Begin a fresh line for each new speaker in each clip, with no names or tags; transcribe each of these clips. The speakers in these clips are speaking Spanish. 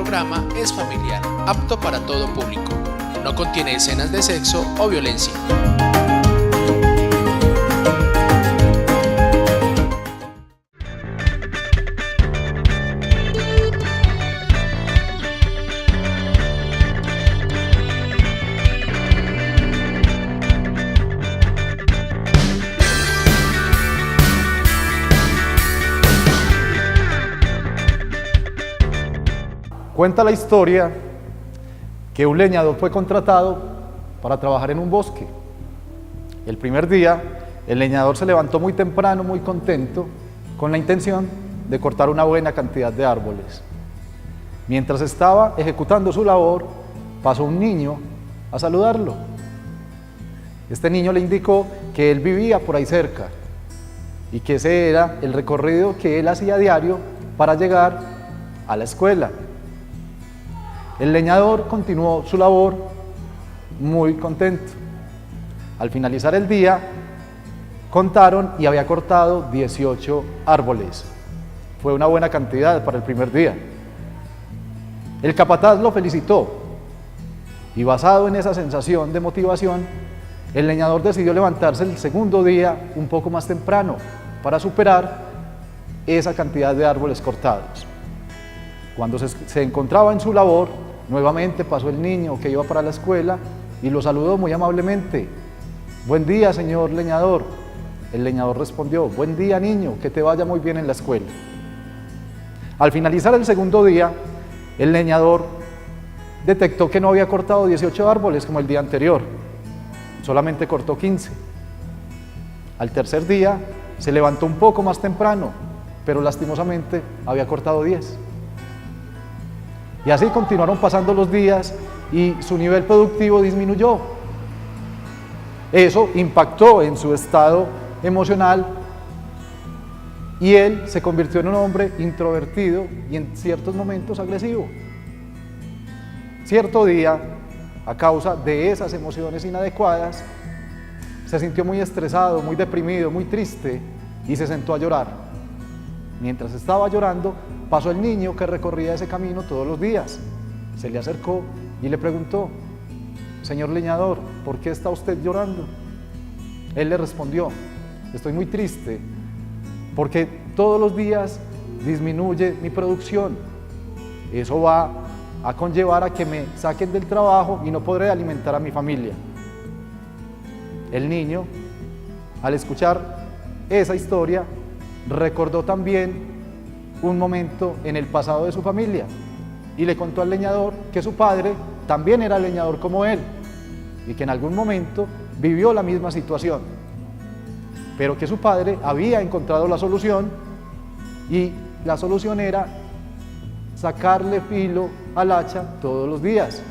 programa es familiar, apto para todo público. No contiene escenas de sexo o violencia.
Cuenta la historia que un leñador fue contratado para trabajar en un bosque. El primer día, el leñador se levantó muy temprano, muy contento, con la intención de cortar una buena cantidad de árboles. Mientras estaba ejecutando su labor, pasó un niño a saludarlo. Este niño le indicó que él vivía por ahí cerca y que ese era el recorrido que él hacía a diario para llegar a la escuela. El leñador continuó su labor muy contento. Al finalizar el día, contaron y había cortado 18 árboles. Fue una buena cantidad para el primer día. El capataz lo felicitó y basado en esa sensación de motivación, el leñador decidió levantarse el segundo día un poco más temprano para superar esa cantidad de árboles cortados. Cuando se encontraba en su labor, nuevamente pasó el niño que iba para la escuela y lo saludó muy amablemente. «Buen día, señor leñador». El leñador respondió: «Buen día, niño, que te vaya muy bien en la escuela». Al finalizar el segundo día, el leñador detectó que no había cortado 18 árboles como el día anterior, solamente cortó 15. Al tercer día se levantó un poco más temprano, pero lastimosamente había cortado 10. Y así continuaron pasando los días y su nivel productivo disminuyó. Eso impactó en su estado emocional y él se convirtió en un hombre introvertido y en ciertos momentos agresivo. Cierto día, a causa de esas emociones inadecuadas, se sintió muy estresado, muy deprimido, muy triste y se sentó a llorar. Mientras estaba llorando, pasó el niño que recorría ese camino todos los días. Se le acercó y le preguntó: «Señor leñador, ¿por qué está usted llorando?». Él le respondió: «Estoy muy triste porque todos los días disminuye mi producción. Eso va a conllevar a que me saquen del trabajo y no podré alimentar a mi familia». El niño, al escuchar esa historia, recordó también un momento en el pasado de su familia y le contó al leñador que su padre también era leñador como él y que en algún momento vivió la misma situación, pero que su padre había encontrado la solución y la solución era sacarle filo al hacha todos los días.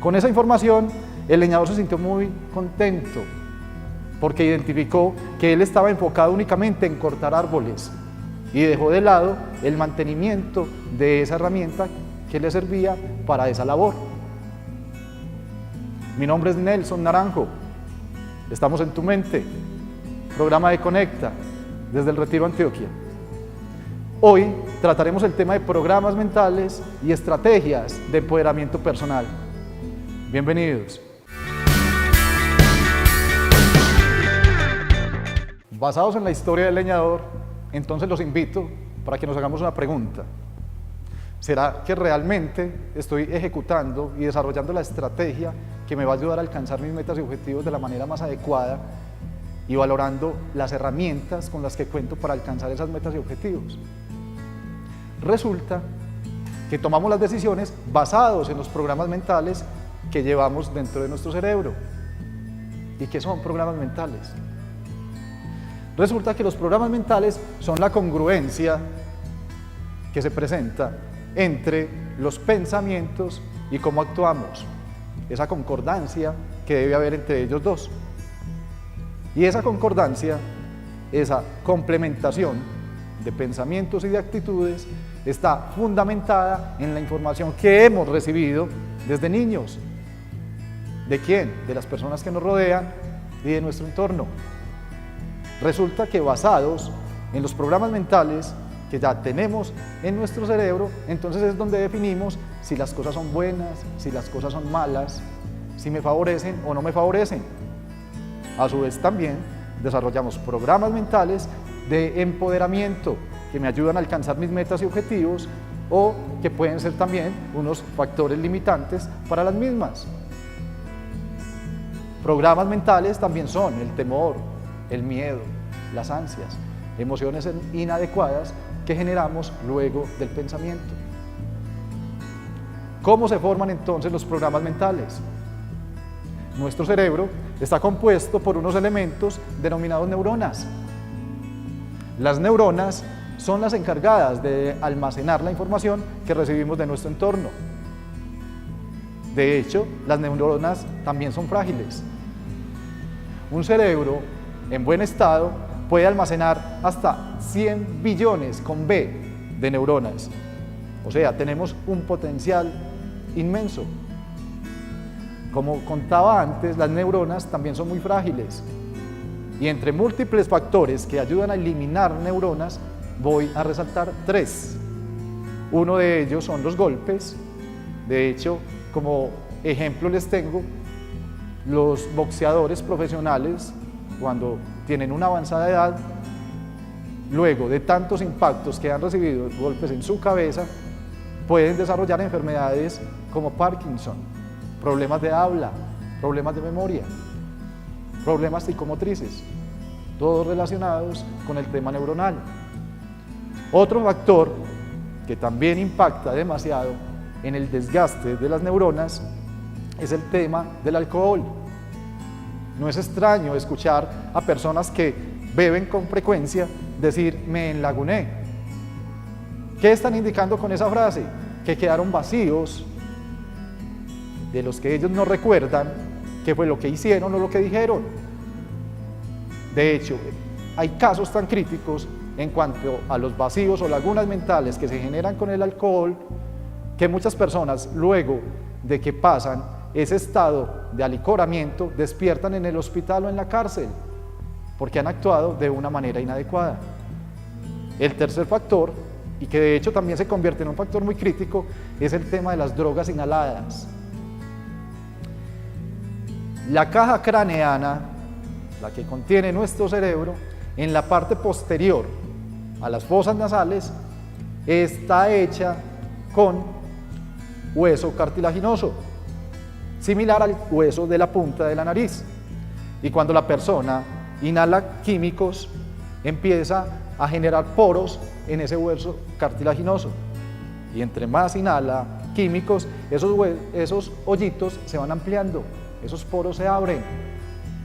Con esa información, el leñador se sintió muy contento porque identificó que él estaba enfocado únicamente en cortar árboles y dejó de lado el mantenimiento de esa herramienta que le servía para esa labor. Mi nombre es Nelson Naranjo, estamos en Tu Mente, programa de Conecta, desde el Retiro, Antioquia. Hoy trataremos el tema de programas mentales y estrategias de empoderamiento personal. Bienvenidos. Basados en la historia del leñador, entonces los invito para que nos hagamos una pregunta. ¿Será que realmente estoy ejecutando y desarrollando la estrategia que me va a ayudar a alcanzar mis metas y objetivos de la manera más adecuada y valorando las herramientas con las que cuento para alcanzar esas metas y objetivos? Resulta que tomamos las decisiones basados en los programas mentales que llevamos dentro de nuestro cerebro. ¿Y qué son programas mentales? Resulta que los programas mentales son la congruencia que se presenta entre los pensamientos y cómo actuamos, esa concordancia que debe haber entre ellos dos. Y esa concordancia, esa complementación de pensamientos y de actitudes está fundamentada en la información que hemos recibido desde niños. ¿De quién? De las personas que nos rodean y de nuestro entorno. Resulta que basados en los programas mentales que ya tenemos en nuestro cerebro, entonces es donde definimos si las cosas son buenas, si las cosas son malas, si me favorecen o no me favorecen. A su vez también desarrollamos programas mentales de empoderamiento que me ayudan a alcanzar mis metas y objetivos o que pueden ser también unos factores limitantes para las mismas. Programas mentales también son el temor, el miedo, las ansias, emociones inadecuadas que generamos luego del pensamiento. ¿Cómo se forman entonces los programas mentales? Nuestro cerebro está compuesto por unos elementos denominados neuronas. Las neuronas son las encargadas de almacenar la información que recibimos de nuestro entorno. De hecho, las neuronas también son frágiles. Un cerebro en buen estado puede almacenar hasta 100 billones con B de neuronas. O sea, tenemos un potencial inmenso. Como contaba antes, las neuronas también son muy frágiles. Y entre múltiples factores que ayudan a eliminar neuronas, voy a resaltar 3. Uno de ellos son los golpes. De hecho, como ejemplo les tengo, los boxeadores profesionales, cuando tienen una avanzada edad, luego de tantos impactos que han recibido, golpes en su cabeza, pueden desarrollar enfermedades como Parkinson, problemas de habla, problemas de memoria, problemas psicomotrices, todos relacionados con el tema neuronal. Otro factor que también impacta demasiado en el desgaste de las neuronas es el tema del alcohol. No es extraño escuchar a personas que beben con frecuencia decir me enlaguné. ¿Qué están indicando con esa frase? Que quedaron vacíos, de los que ellos no recuerdan qué fue lo que hicieron o lo que dijeron. De hecho, hay casos tan críticos en cuanto a los vacíos o lagunas mentales que se generan con el alcohol, que muchas personas luego de que pasan ese estado de alicoramiento despiertan en el hospital o en la cárcel porque han actuado de una manera inadecuada. El tercer factor, y que de hecho también se convierte en un factor muy crítico, es el tema de las drogas inhaladas. La caja craneana, la que contiene nuestro cerebro, en la parte posterior a las fosas nasales, está hecha con hueso cartilaginoso, similar al hueso de la punta de la nariz. Y cuando la persona inhala químicos, empieza a generar poros en ese hueso cartilaginoso. Y entre más inhala químicos, esos hoyitos se van ampliando, esos poros se abren,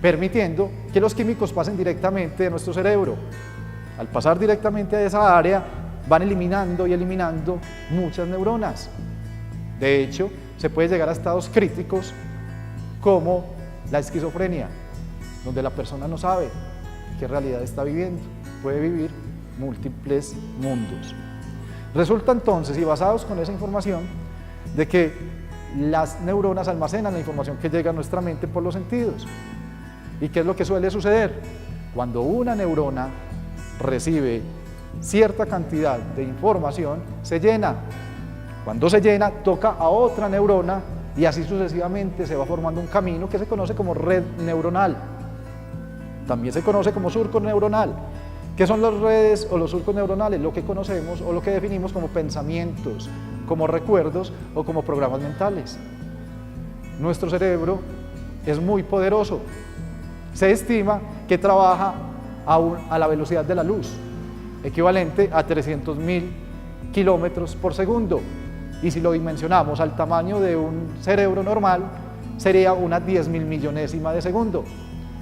permitiendo que los químicos pasen directamente de nuestro cerebro. Al pasar directamente a esa área, van eliminando y eliminando muchas neuronas. De hecho, se puede llegar a estados críticos como la esquizofrenia, donde la persona no sabe qué realidad está viviendo, puede vivir múltiples mundos. Resulta entonces, y basados con esa información, de que las neuronas almacenan la información que llega a nuestra mente por los sentidos. ¿Y qué es lo que suele suceder? Cuando una neurona recibe cierta cantidad de información, se llena. Cuando se llena, toca a otra neurona y así sucesivamente se va formando un camino que se conoce como red neuronal. También se conoce como surco neuronal. ¿Qué son las redes o los surcos neuronales? Lo que conocemos o lo que definimos como pensamientos, como recuerdos o como programas mentales. Nuestro cerebro es muy poderoso. Se estima que trabaja a la velocidad de la luz, equivalente a 300.000 kilómetros por segundo. Y si lo dimensionamos al tamaño de un cerebro normal, sería una 10.000 millonésima de segundo.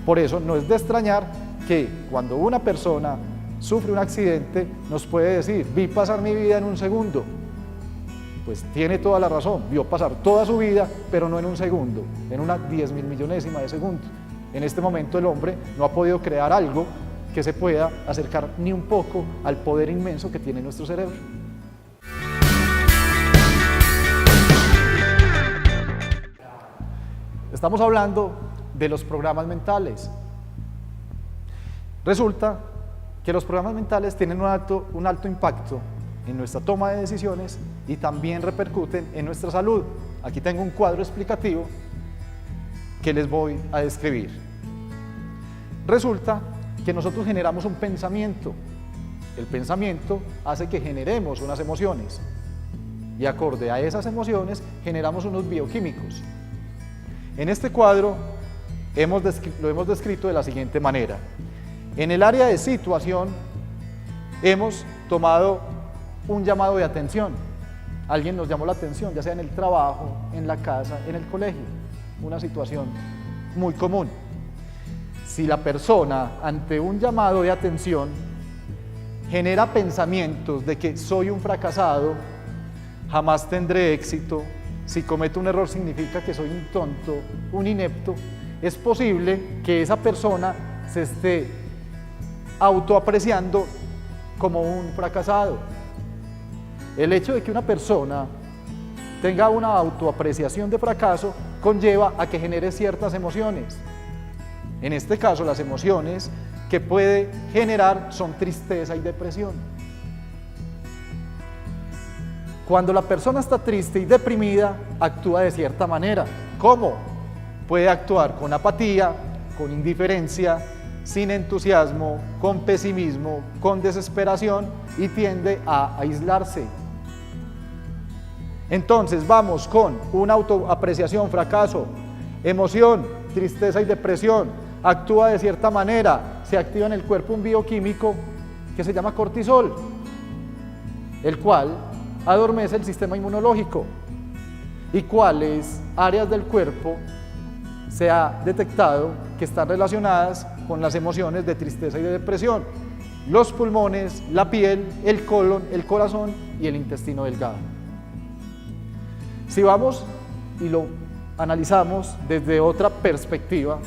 Por eso no es de extrañar que cuando una persona sufre un accidente nos puede decir, vi pasar mi vida en un segundo. Pues tiene toda la razón, vio pasar toda su vida, pero no en un segundo, en una 10.000 millonésima de segundo. En este momento el hombre no ha podido crear algo que se pueda acercar ni un poco al poder inmenso que tiene nuestro cerebro. Estamos hablando de los programas mentales. Resulta que los programas mentales tienen un alto impacto en nuestra toma de decisiones y también repercuten en nuestra salud. Aquí tengo un cuadro explicativo que les voy a describir. Resulta que nosotros generamos un pensamiento. El pensamiento hace que generemos unas emociones y acorde a esas emociones generamos unos bioquímicos. En este cuadro lo hemos descrito de la siguiente manera. En el área de situación hemos tomado un llamado de atención. Alguien nos llamó la atención, ya sea en el trabajo, en la casa, en el colegio. Una situación muy común. Si la persona ante un llamado de atención genera pensamientos de que soy un fracasado, jamás tendré éxito, si cometo un error significa que soy un tonto, un inepto, es posible que esa persona se esté autoapreciando como un fracasado. El hecho de que una persona tenga una autoapreciación de fracaso conlleva a que genere ciertas emociones. En este caso, las emociones que puede generar son tristeza y depresión. Cuando la persona está triste y deprimida, actúa de cierta manera. ¿Cómo? Puede actuar con apatía, con indiferencia, sin entusiasmo, con pesimismo, con desesperación y tiende a aislarse. Entonces vamos con una autoapreciación, fracaso, emoción, tristeza y depresión. Actúa de cierta manera, se activa en el cuerpo un bioquímico que se llama cortisol, el cual adormece el sistema inmunológico. ¿Y cuáles áreas del cuerpo se ha detectado que están relacionadas con las emociones de tristeza y de depresión? Los pulmones, la piel, el colon, el corazón y el intestino delgado. Si vamos y lo analizamos desde otra perspectiva,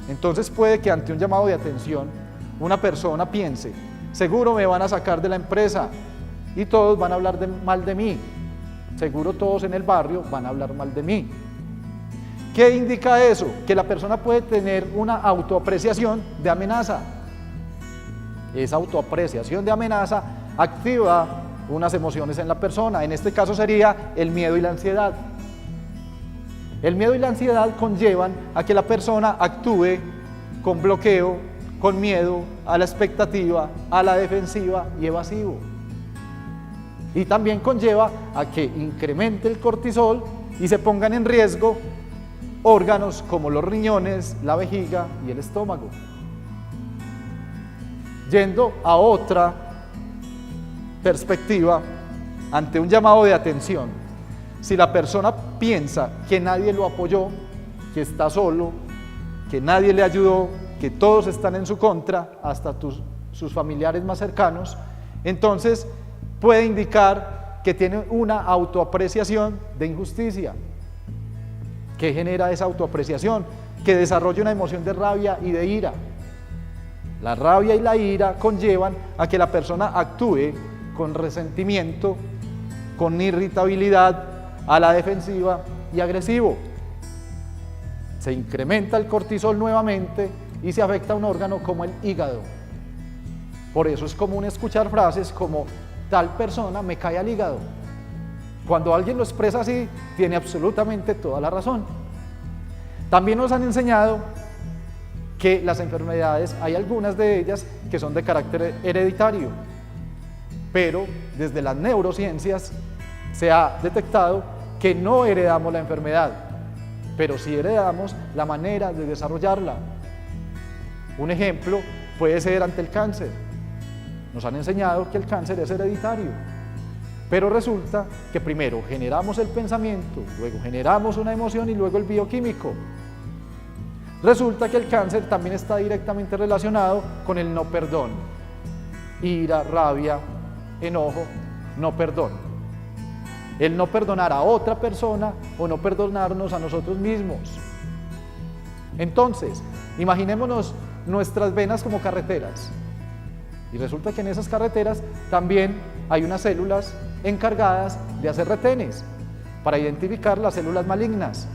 entonces puede que ante un llamado de atención una persona piense, seguro me van a sacar de la empresa y todos van a hablar mal de mí, seguro todos en el barrio van a hablar mal de mí. ¿Qué indica eso? Que la persona puede tener una autoapreciación de amenaza. Esa autoapreciación de amenaza activa unas emociones en la persona, en este caso sería el miedo y la ansiedad. El miedo y la ansiedad conllevan a que la persona actúe con bloqueo, con miedo, a la expectativa, a la defensiva y evasivo. Y también conlleva a que incremente el cortisol y se pongan en riesgo órganos como los riñones, la vejiga y el estómago. Yendo a otra perspectiva, ante un llamado de atención, si la persona piensa que nadie lo apoyó, que está solo, que nadie le ayudó, que todos están en su contra, hasta sus familiares más cercanos, entonces puede indicar que tiene una autoapreciación de injusticia. ¿Qué genera esa autoapreciación? Que desarrolla una emoción de rabia y de ira. La rabia y la ira conllevan a que la persona actúe con resentimiento, con irritabilidad, a la defensiva y agresivo. Se incrementa el cortisol nuevamente y se afecta a un órgano como el hígado. Por eso es común escuchar frases como tal persona me cae al hígado. Cuando alguien lo expresa así, tiene absolutamente toda la razón. También nos han enseñado que las enfermedades, hay algunas de ellas que son de carácter hereditario, pero desde las neurociencias se ha detectado que no heredamos la enfermedad, pero sí heredamos la manera de desarrollarla. Un ejemplo puede ser ante el cáncer. Nos han enseñado que el cáncer es hereditario, pero resulta que primero generamos el pensamiento, luego generamos una emoción y luego el bioquímico. Resulta que el cáncer también está directamente relacionado con el no perdón. Ira, rabia, enojo, no perdón. El no perdonar a otra persona o no perdonarnos a nosotros mismos. Entonces, imaginémonos nuestras venas como carreteras. Y resulta que en esas carreteras también hay unas células encargadas de hacer retenes para identificar las células malignas.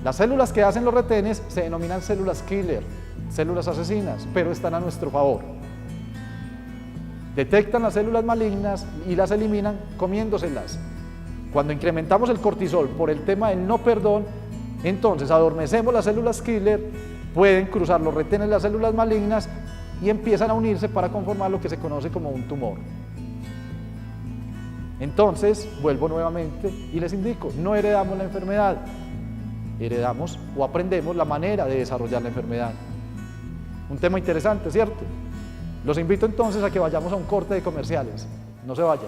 Las células que hacen los retenes se denominan células killer, células asesinas, pero están a nuestro favor. detectan las células malignas y las eliminan comiéndoselas. Cuando incrementamos el cortisol por el tema del no perdón, entonces adormecemos las células killer, pueden cruzar los retenes de las células malignas y empiezan a unirse para conformar lo que se conoce como un tumor. Entonces, vuelvo nuevamente y les indico, no heredamos la enfermedad, heredamos o aprendemos la manera de desarrollar la enfermedad. Un tema interesante, ¿cierto? Los invito entonces a que vayamos a un corte de comerciales. No se vayan.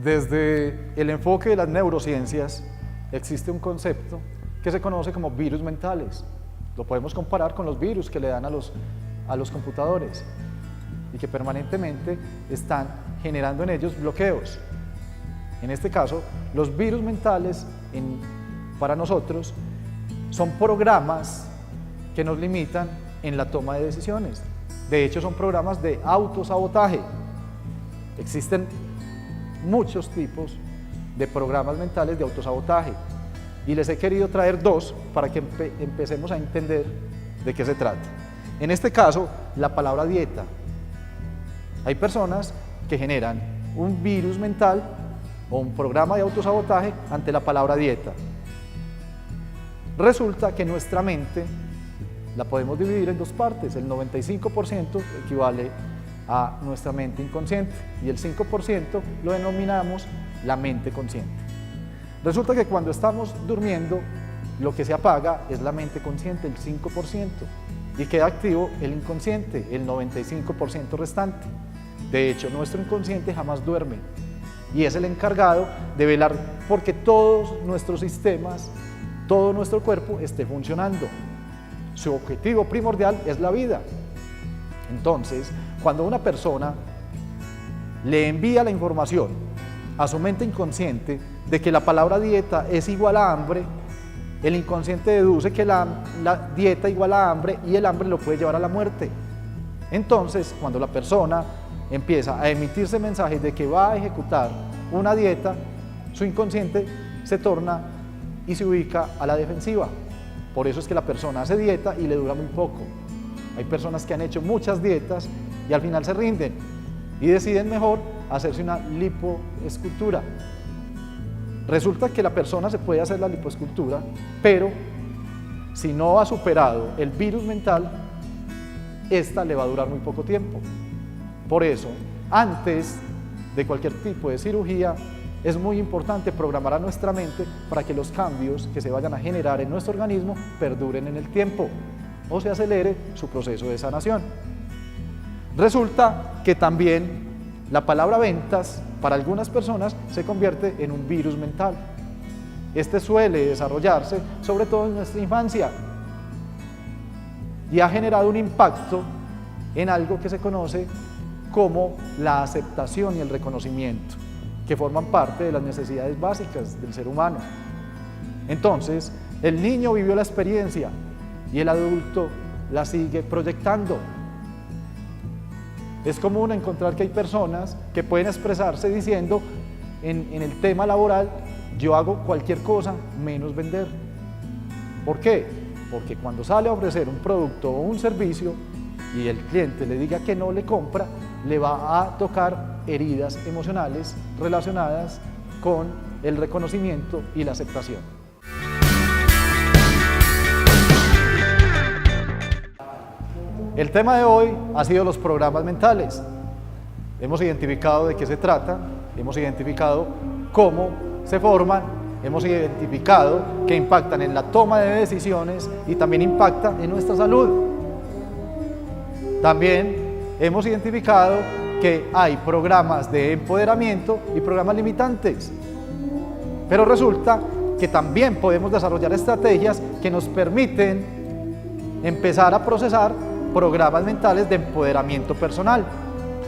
Desde el enfoque de las neurociencias existe un concepto que se conoce como virus mentales. Lo podemos comparar con los virus que le dan a los computadores y que permanentemente están generando en ellos bloqueos. En este caso, los virus mentales para nosotros son programas que nos limitan en la toma de decisiones. De hecho, son programas de autosabotaje. Existen muchos tipos de programas mentales de autosabotaje y les he querido traer dos para que empecemos a entender de qué se trata. En este caso, la palabra dieta. Hay personas que generan un virus mental o un programa de autosabotaje ante la palabra dieta. Resulta que nuestra mente la podemos dividir en dos partes. El 95% equivale a nuestra mente inconsciente y el 5% lo denominamos la mente consciente. Resulta que cuando estamos durmiendo, lo que se apaga es la mente consciente, el 5%, y queda activo el inconsciente, el 95% restante. De hecho, nuestro inconsciente jamás duerme y es el encargado de velar porque todos nuestros sistemas, todo nuestro cuerpo esté funcionando. Su objetivo primordial es la vida. Entonces, cuando una persona le envía la información a su mente inconsciente de que la palabra dieta es igual a hambre, el inconsciente deduce que la dieta igual a hambre y el hambre lo puede llevar a la muerte. Entonces, cuando la persona empieza a emitirse mensajes de que va a ejecutar una dieta, su inconsciente se torna y se ubica a la defensiva. Por eso es que la persona hace dieta y le dura muy poco. Hay personas que han hecho muchas dietas y al final se rinden y deciden mejor hacerse una lipoescultura. Resulta que la persona se puede hacer la lipoescultura, pero si no ha superado el virus mental, esta le va a durar muy poco tiempo. Por eso, antes de cualquier tipo de cirugía, es muy importante programar a nuestra mente para que los cambios que se vayan a generar en nuestro organismo perduren en el tiempo o se acelere su proceso de sanación. Resulta que también la palabra ventas para algunas personas se convierte en un virus mental. Este suele desarrollarse sobre todo en nuestra infancia y ha generado un impacto en algo que se conoce como la aceptación y el reconocimiento, que forman parte de las necesidades básicas del ser humano. Entonces, el niño vivió la experiencia y el adulto la sigue proyectando. Es común encontrar que hay personas que pueden expresarse diciendo en el tema laboral: yo hago cualquier cosa menos vender. ¿Por qué? Porque cuando sale a ofrecer un producto o un servicio y el cliente le diga que no le compra, le va a tocar heridas emocionales relacionadas con el reconocimiento y la aceptación. El tema de hoy ha sido los programas mentales. Hemos identificado de qué se trata, hemos identificado cómo se forman, hemos identificado que impactan en la toma de decisiones y también impactan en nuestra salud. También hemos identificado que hay programas de empoderamiento y programas limitantes. Pero resulta que también podemos desarrollar estrategias que nos permiten empezar a procesar programas mentales de empoderamiento personal.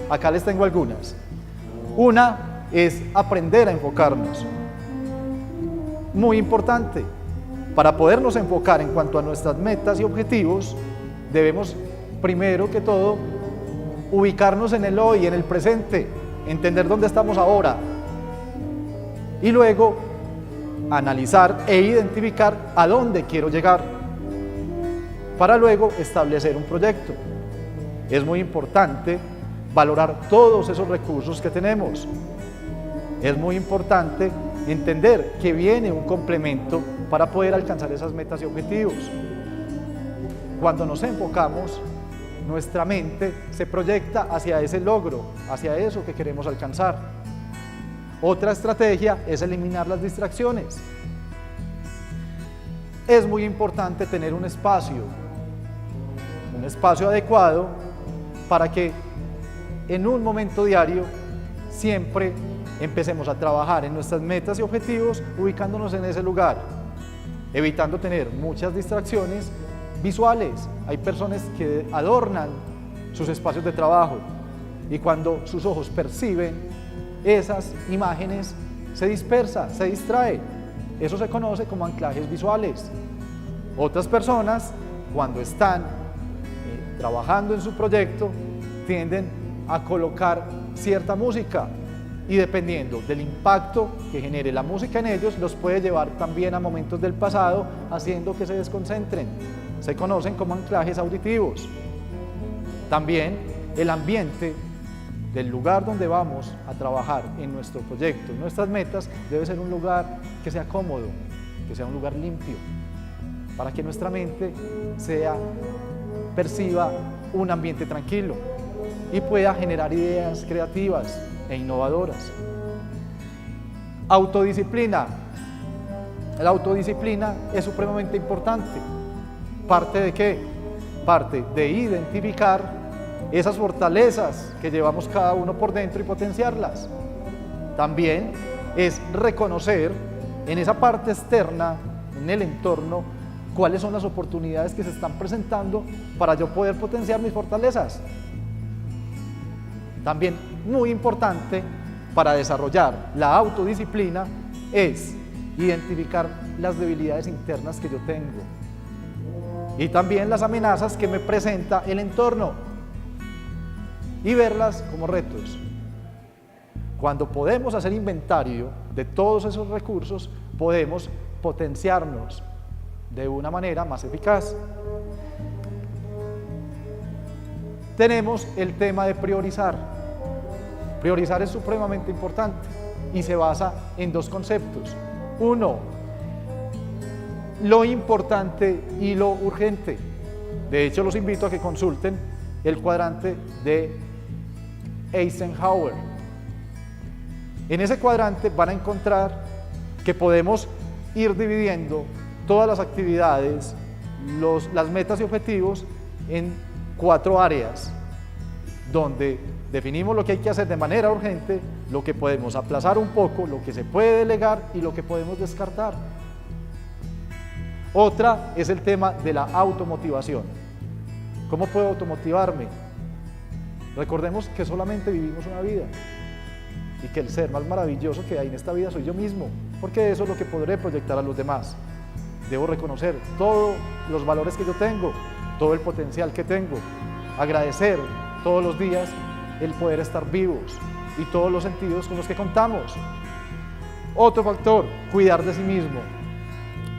Acá les tengo algunas. Una es aprender a enfocarnos. Muy importante. Para podernos enfocar en cuanto a nuestras metas y objetivos, debemos primero que todo ubicarnos en el hoy, en el presente, entender dónde estamos ahora y luego analizar e identificar a dónde quiero llegar para luego establecer un proyecto. Es muy importante valorar todos esos recursos que tenemos. Es muy importante entender que viene un complemento para poder alcanzar esas metas y objetivos. Cuando nos enfocamos, nuestra mente se proyecta hacia ese logro, hacia eso que queremos alcanzar. Otra estrategia es eliminar las distracciones. Es muy importante tener un espacio adecuado para que en un momento diario siempre empecemos a trabajar en nuestras metas y objetivos ubicándonos en ese lugar, evitando tener muchas distracciones visuales. Hay personas que adornan sus espacios de trabajo y cuando sus ojos perciben esas imágenes se dispersa, se distrae. Eso se conoce como anclajes visuales. Otras personas, cuando están trabajando en su proyecto, tienden a colocar cierta música y dependiendo del impacto que genere la música en ellos, los puede llevar también a momentos del pasado, haciendo que se desconcentren. Se conocen como anclajes auditivos. También el ambiente del lugar donde vamos a trabajar en nuestro proyecto, en nuestras metas, debe ser un lugar que sea cómodo, que sea un lugar limpio, para que nuestra mente perciba un ambiente tranquilo y pueda generar ideas creativas e innovadoras. Autodisciplina. La autodisciplina es supremamente importante. ¿Parte de qué? Parte de identificar esas fortalezas que llevamos cada uno por dentro y potenciarlas. También es reconocer en esa parte externa, en el entorno, cuáles son las oportunidades que se están presentando para yo poder potenciar mis fortalezas. También muy importante para desarrollar la autodisciplina es identificar las debilidades internas que yo tengo y también las amenazas que me presenta el entorno y verlas como retos. Cuando podemos hacer inventario de todos esos recursos, podemos potenciarnos de una manera más eficaz. Tenemos el tema de priorizar. Priorizar es supremamente importante y se basa en dos conceptos. Uno, lo importante y lo urgente. De hecho, los invito a que consulten el cuadrante de Eisenhower. En ese cuadrante van a encontrar que podemos ir dividiendo todas las actividades, las metas y objetivos en 4 áreas, donde definimos lo que hay que hacer de manera urgente, lo que podemos aplazar un poco, lo que se puede delegar y lo que podemos descartar. Otra es el tema de la automotivación. ¿Cómo puedo automotivarme? Recordemos que solamente vivimos una vida y que el ser más maravilloso que hay en esta vida soy yo mismo, porque eso es lo que podré proyectar a los demás. Debo reconocer todos los valores que yo tengo, todo el potencial que tengo, agradecer todos los días el poder estar vivos y todos los sentidos con los que contamos. Otro factor, cuidar de sí mismo.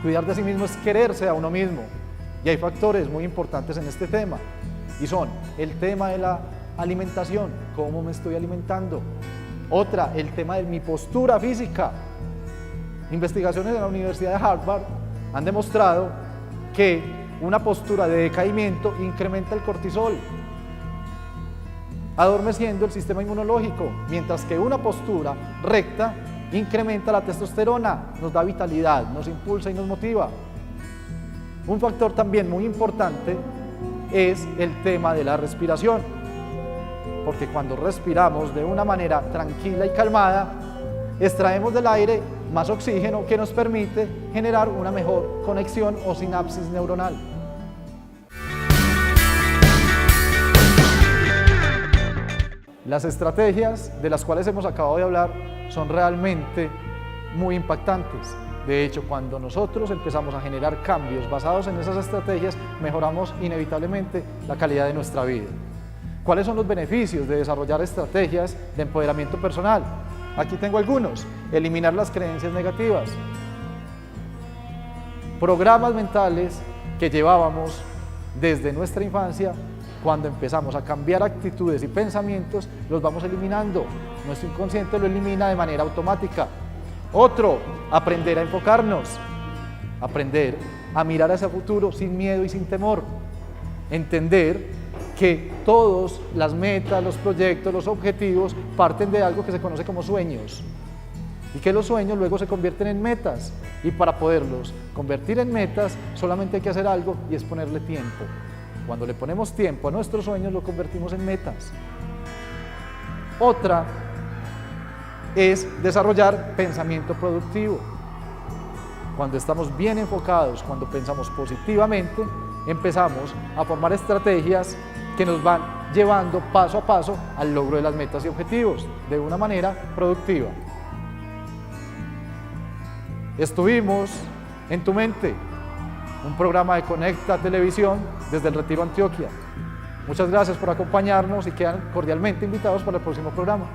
Cuidar de sí mismo es quererse a uno mismo. Y hay factores muy importantes en este tema, y son el tema de la alimentación, cómo me estoy alimentando. Otra, el tema de mi postura física. Investigaciones de la Universidad de Harvard han demostrado que una postura de decaimiento incrementa el cortisol, adormeciendo el sistema inmunológico, mientras que una postura recta incrementa la testosterona, nos da vitalidad, nos impulsa y nos motiva. Un factor también muy importante es el tema de la respiración, porque cuando respiramos de una manera tranquila y calmada, extraemos del aire más oxígeno que nos permite generar una mejor conexión o sinapsis neuronal. Las estrategias de las cuales hemos acabado de hablar son realmente muy impactantes. De hecho, cuando nosotros empezamos a generar cambios basados en esas estrategias, mejoramos inevitablemente la calidad de nuestra vida. ¿Cuáles son los beneficios de desarrollar estrategias de empoderamiento personal? Aquí tengo algunos. Eliminar las creencias negativas. Programas mentales que llevábamos desde nuestra infancia, cuando empezamos a cambiar actitudes y pensamientos, los vamos eliminando. Nuestro inconsciente lo elimina de manera automática. Otro, aprender a enfocarnos, aprender a mirar hacia el futuro sin miedo y sin temor. Entender que todas las metas, los proyectos, los objetivos parten de algo que se conoce como sueños y que los sueños luego se convierten en metas, y para poderlos convertir en metas solamente hay que hacer algo, y es ponerle tiempo. Cuando le ponemos tiempo a nuestros sueños, lo convertimos en metas. Otra es desarrollar pensamiento productivo. Cuando estamos bien enfocados, cuando pensamos positivamente, empezamos a formar estrategias que nos van llevando paso a paso al logro de las metas y objetivos de una manera productiva. Estuvimos en Tu Mente, un programa de Conecta Televisión desde el Retiro, Antioquia. Muchas gracias por acompañarnos y quedan cordialmente invitados para el próximo programa.